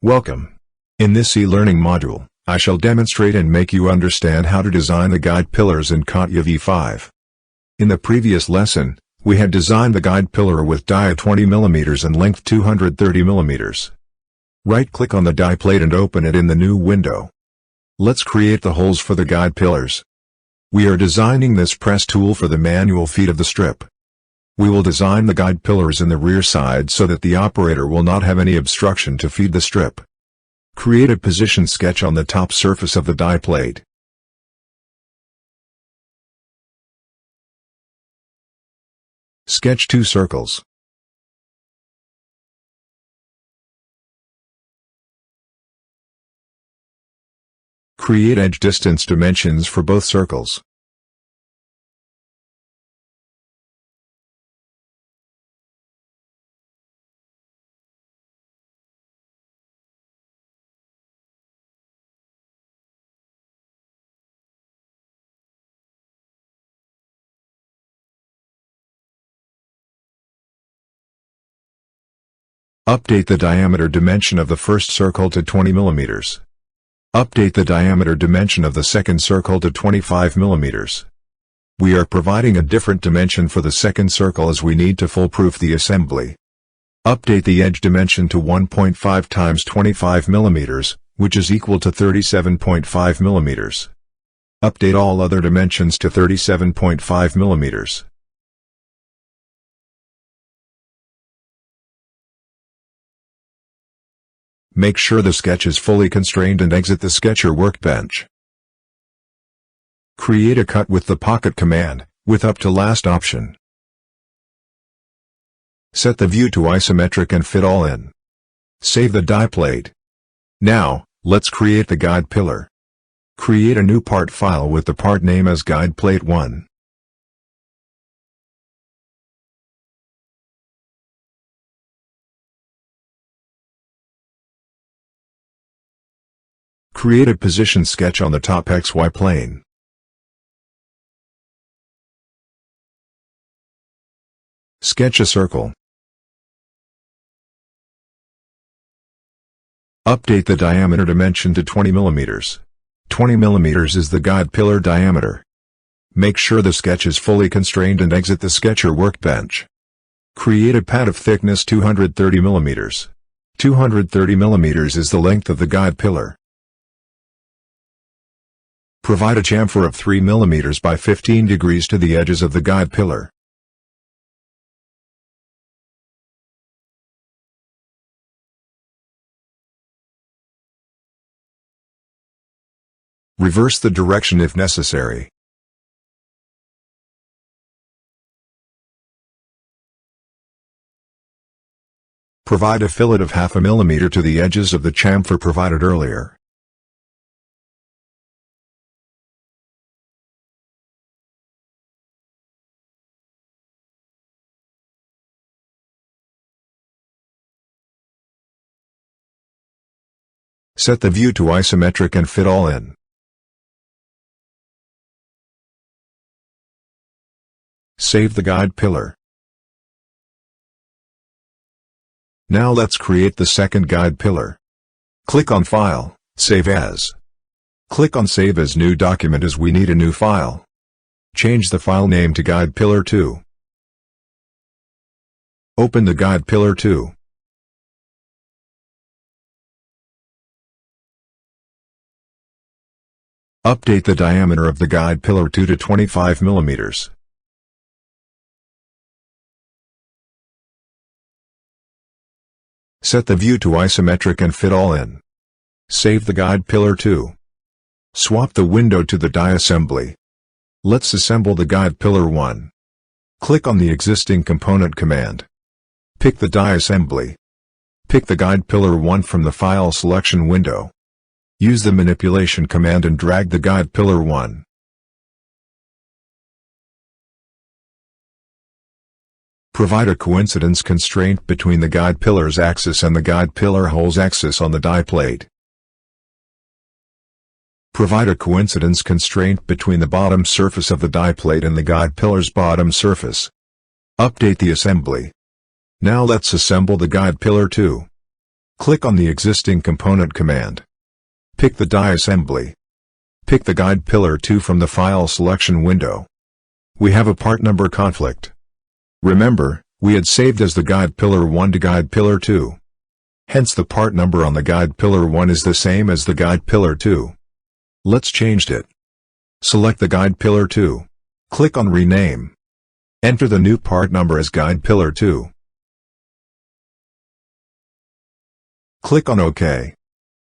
Welcome. In this e-learning module, I shall demonstrate and make you understand how to design the guide pillars in Catia V5. In the previous lesson, we had designed the guide pillar with dia 20 mm and length 230 mm. Right-click on the die plate and open it in the new window. Let's create the holes for the guide pillars. We are designing this press tool for the manual feed of the strip. We will design the guide pillars in the rear side so that the operator will not have any obstruction to feed the strip. Create a position sketch on the top surface of the die plate. Sketch two circles. Create edge distance dimensions for both circles. Update the diameter dimension of the first circle to 20 mm. Update the diameter dimension of the second circle to 25 mm. We are providing a different dimension for the second circle as we need to foolproof the assembly. Update the edge dimension to 1.5 times 25 mm, which is equal to 37.5 mm. Update all other dimensions to 37.5 mm. Make sure the sketch is fully constrained and exit the Sketcher workbench. Create a cut with the pocket command, with up to last option. Set the view to isometric and fit all in. Save the die plate. Now, let's create the guide pillar. Create a new part file with the part name as Guide Plate 1. Create a position sketch on the top XY plane. Sketch a circle. Update the diameter dimension to 20 mm. 20 mm is the guide pillar diameter. Make sure the sketch is fully constrained and exit the Sketcher workbench. Create a pad of thickness 230 mm. 230 mm is the length of the guide pillar. Provide a chamfer of 3 mm by 15 degrees to the edges of the guide pillar. Reverse the direction if necessary. Provide a fillet of 0.5 mm to the edges of the chamfer provided earlier. Set the view to isometric and fit all in. Save the guide pillar. Now let's create the second guide pillar. Click on File, Save As. Click on Save as New Document as we need a new file. Change the file name to Guide Pillar 2. Open the Guide Pillar 2. Update the diameter of the guide pillar 2 to 25 mm. Set the view to isometric and fit all in. Save the guide pillar 2. Swap the window to the die assembly. Let's assemble the guide pillar 1. Click on the existing component command. Pick the die assembly. Pick the guide pillar 1 from the file selection window. Use the manipulation command and drag the guide pillar 1. Provide a coincidence constraint between the guide pillar's axis and the guide pillar hole's axis on the die plate. Provide a coincidence constraint between the bottom surface of the die plate and the guide pillar's bottom surface. Update the assembly. Now let's assemble the guide pillar 2. Click on the existing component command. Pick the die assembly. Pick the guide pillar 2 from the file selection window. We have a part number conflict. Remember, we had saved as the guide pillar 1 to guide pillar 2. Hence the part number on the guide pillar 1 is the same as the guide pillar 2. Let's change it. Select the guide pillar 2. Click on rename. Enter the new part number as guide pillar 2. Click on OK.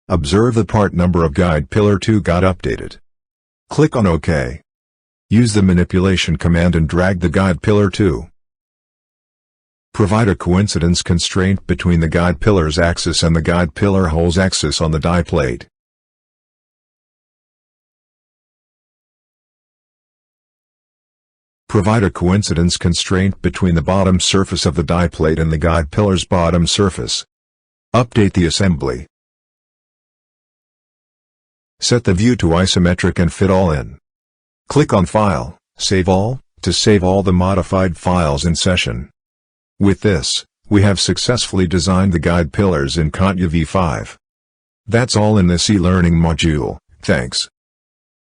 Observe the part number of guide pillar 2 got updated. Click on OK. Use the manipulation command and drag the guide pillar 2. Provide a coincidence constraint between the guide pillar's axis and the guide pillar hole's axis on the die plate. Provide a coincidence constraint between the bottom surface of the die plate and the guide pillar's bottom surface. Update the assembly. Set the view to isometric and fit all in. Click on File, Save All, to save all the modified files in session. With this, we have successfully designed the guide pillars in Catia v5. That's all in this e-learning module. Thanks.